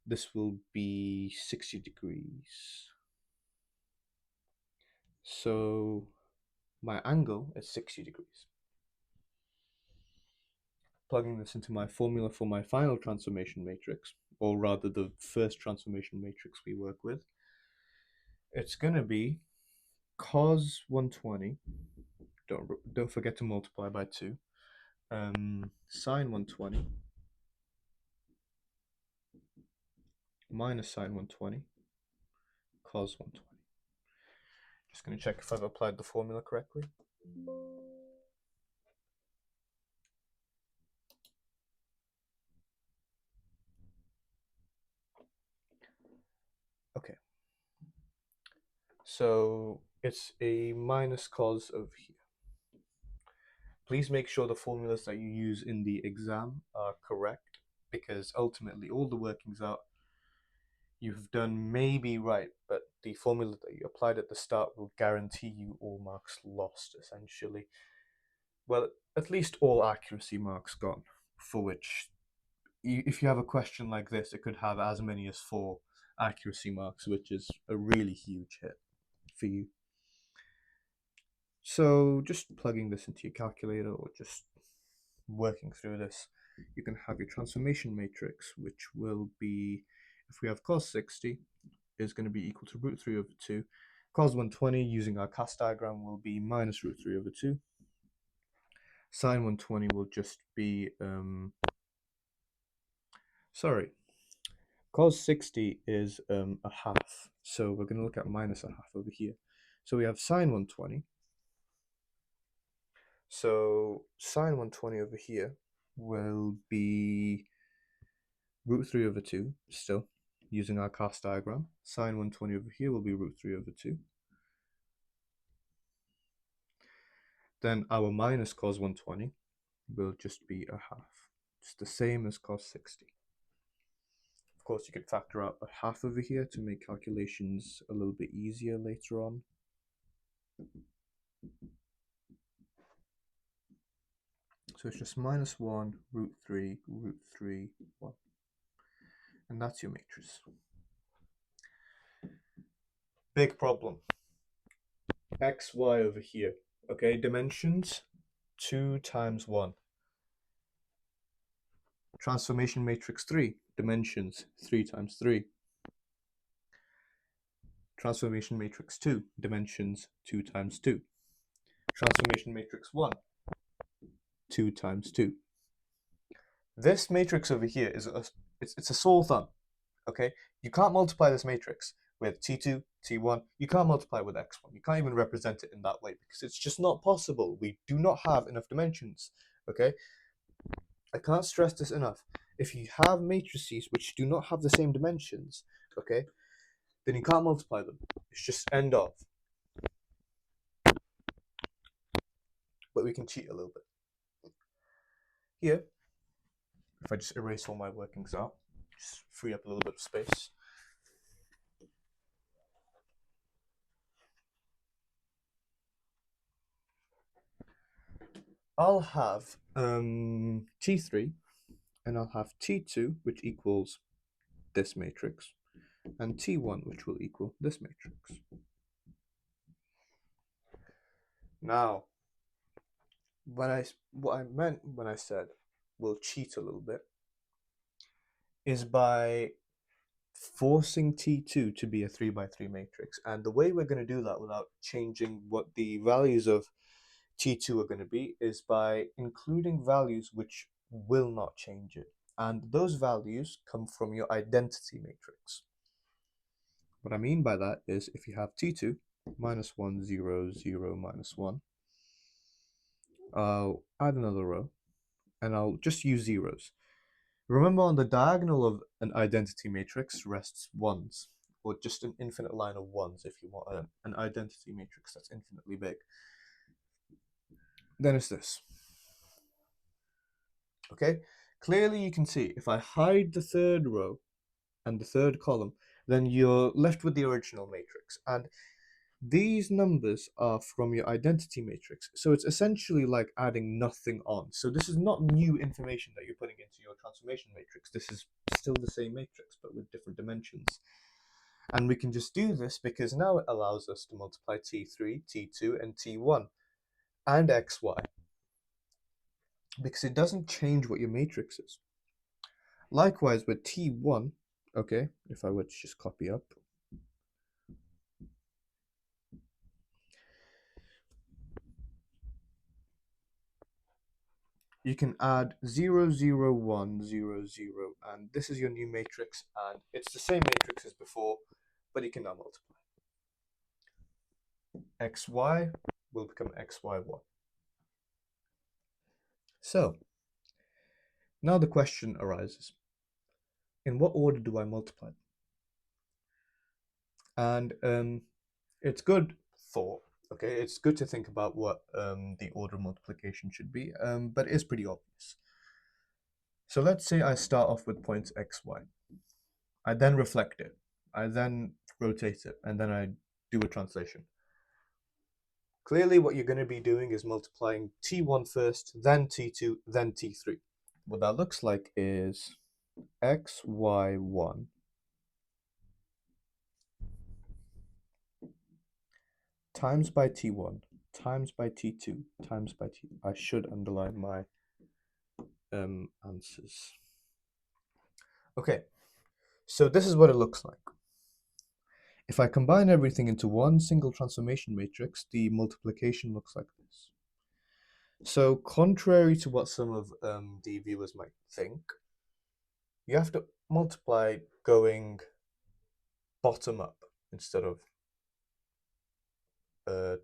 This will be 60 degrees. So my angle is 60 degrees. Plugging this into my formula for my final transformation matrix, or rather the first transformation matrix we work with, it's going to be cos 120, don't forget to multiply by 2, sine 120 minus sine 120 cos 120. Just going to check if I've applied the formula correctly. Okay, so it's a minus cos over here. Please make sure the formulas that you use in the exam are correct, because ultimately all the workings out you've done may be right, but the formula that you applied at the start will guarantee you all marks lost, essentially. Well, at least all accuracy marks gone, for which, if you have a question like this, it could have as many as 4 accuracy marks, which is a really huge hit for you. So just plugging this into your calculator or just working through this, you can have your transformation matrix, which will be, if we have cos 60, is going to be equal to root 3 over 2. Cos 120, using our cast diagram, will be minus root 3 over 2. Sine 120 will just be, cos cos 60 is a half, so we're going to look at minus a half over here. So we have sine 120. So sine 120 over here will be root 3 over 2, still, using our cos diagram. Sine 120 over here will be root 3 over 2. Then our minus cos 120 will just be a half. It's the same as cos 60. Of course, you could factor out a half over here to make calculations a little bit easier later on. So it's just minus 1, root 3, 1. And that's your matrix. Big problem. XY over here. Okay, dimensions 2 times 1. Transformation matrix 3, dimensions 3 times 3. Transformation matrix 2, dimensions 2 times 2. Transformation matrix 1, 2 times 2. This matrix over here is it's a sole thumb, okay? You can't multiply this matrix with T2, T1. You can't multiply with X1. You can't even represent it in that way because it's just not possible. We do not have enough dimensions, okay? I can't stress this enough. If you have matrices which do not have the same dimensions, okay, then you can't multiply them. It's just end of. But we can cheat a little bit. Here, if I just erase all my workings out, just free up a little bit of space. I'll have T3, and I'll have T2, which equals this matrix, and T1, which will equal this matrix. Now, what I meant when I said we'll cheat a little bit is by forcing T2 to be a 3 by 3 matrix. And the way we're going to do that without changing what the values of T2 are going to be is by including values which will not change it. And those values come from your identity matrix. What I mean by that is if you have T2, minus 1, 0, 0, minus 1, I'll add another row, and I'll just use zeros. Remember, on the diagonal of an identity matrix rests ones, or just an infinite line of ones if you want an identity matrix that's infinitely big. Then it's this. Okay, clearly you can see if I hide the third row and the third column, then you're left with the original matrix. And these numbers are from your identity matrix. So it's essentially like adding nothing on. So this is not new information that you're putting into your transformation matrix. This is still the same matrix, but with different dimensions. And we can just do this because now it allows us to multiply T3, T2, and T1, and XY. Because it doesn't change what your matrix is. Likewise with T1, okay, if I were to just copy up, you can add 0, 0, 1, 0, 0, and this is your new matrix, and it's the same matrix as before, but you can now multiply. XY will become XY1. So, now the question arises, in what order do I multiply? And it's good thought, okay? It's good to think about what the order of multiplication should be, but it's pretty obvious. So let's say I start off with points xy. I then reflect it. I then rotate it, and then I do a translation. Clearly, what you're going to be doing is multiplying T1 first, then T2, then T3. What that looks like is xy1 times by T1 times by T2 times by T. I should underline my answers. Okay, so this is what it looks like. If I combine everything into one single transformation matrix, the multiplication looks like this. So contrary to what some of the viewers might think, you have to multiply going bottom up instead of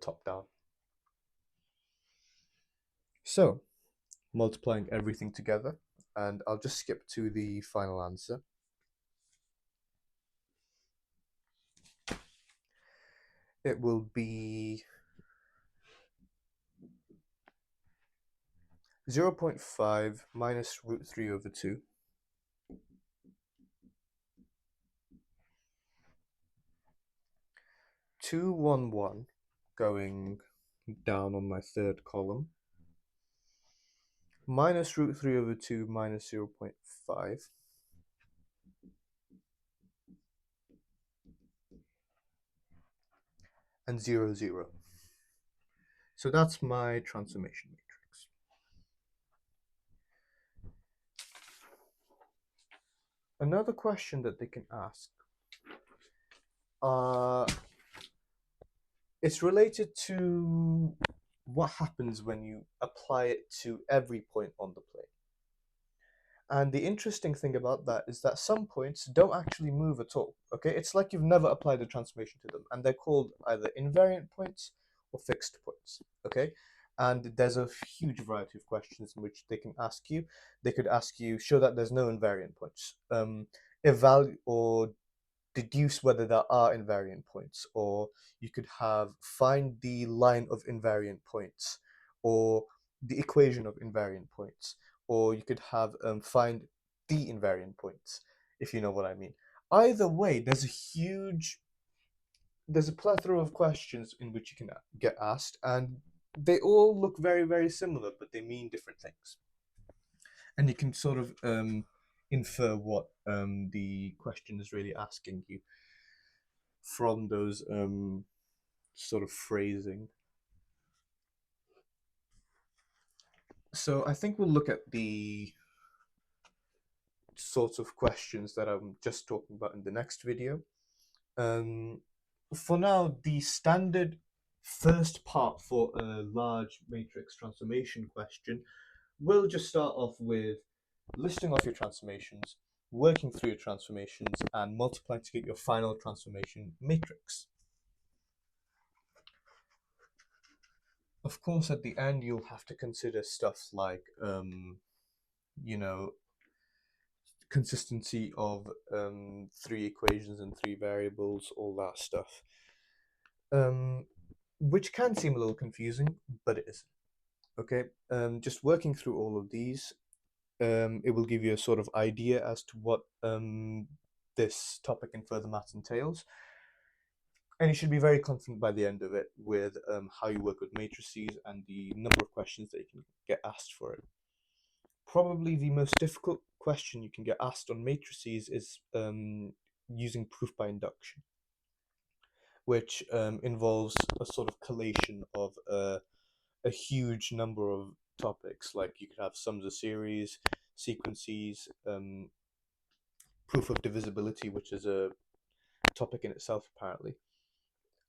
top down. So, multiplying everything together, and I'll just skip to the final answer. It will be 0.5 minus root 3 over 2 211 going down on my third column minus root 3 over 2 minus 0.5 and 0, 0. So that's my transformation matrix. Another question that they can ask, it's related to what happens when you apply it to every point on the plane. And the interesting thing about that is that some points don't actually move at all. Okay, it's like you've never applied a transformation to them, and they're called either invariant points or fixed points. Okay, and there's a huge variety of questions in which they can ask you. They could ask you, show that there's no invariant points, evaluate or deduce whether there are invariant points, or you could have find the line of invariant points, or the equation of invariant points, or you could have find the invariant points, if you know what I mean. Either way, there's a plethora of questions in which you can get asked, and they all look very, very similar, but they mean different things. And you can sort of infer what the question is really asking you from those sort of phrasing. So I think we'll look at the sorts of questions that I'm just talking about in the next video. For now, the standard first part for a large matrix transformation question will just start off with listing off your transformations, working through your transformations, and multiplying to get your final transformation matrix. Of course, at the end, you'll have to consider stuff like, you know, consistency of 3 equations and 3 variables, all that stuff, which can seem a little confusing, but it isn't. Okay, just working through all of these, it will give you a sort of idea as to what this topic in further maths entails. And you should be very confident by the end of it with how you work with matrices and the number of questions that you can get asked for it. Probably the most difficult question you can get asked on matrices is using proof by induction, which involves a sort of collation of a huge number of topics. Like you could have sums of series, sequences, proof of divisibility, which is a topic in itself apparently,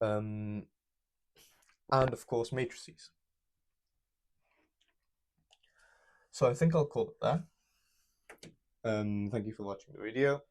and of course matrices. So I think I'll call it there. Thank you for watching the video.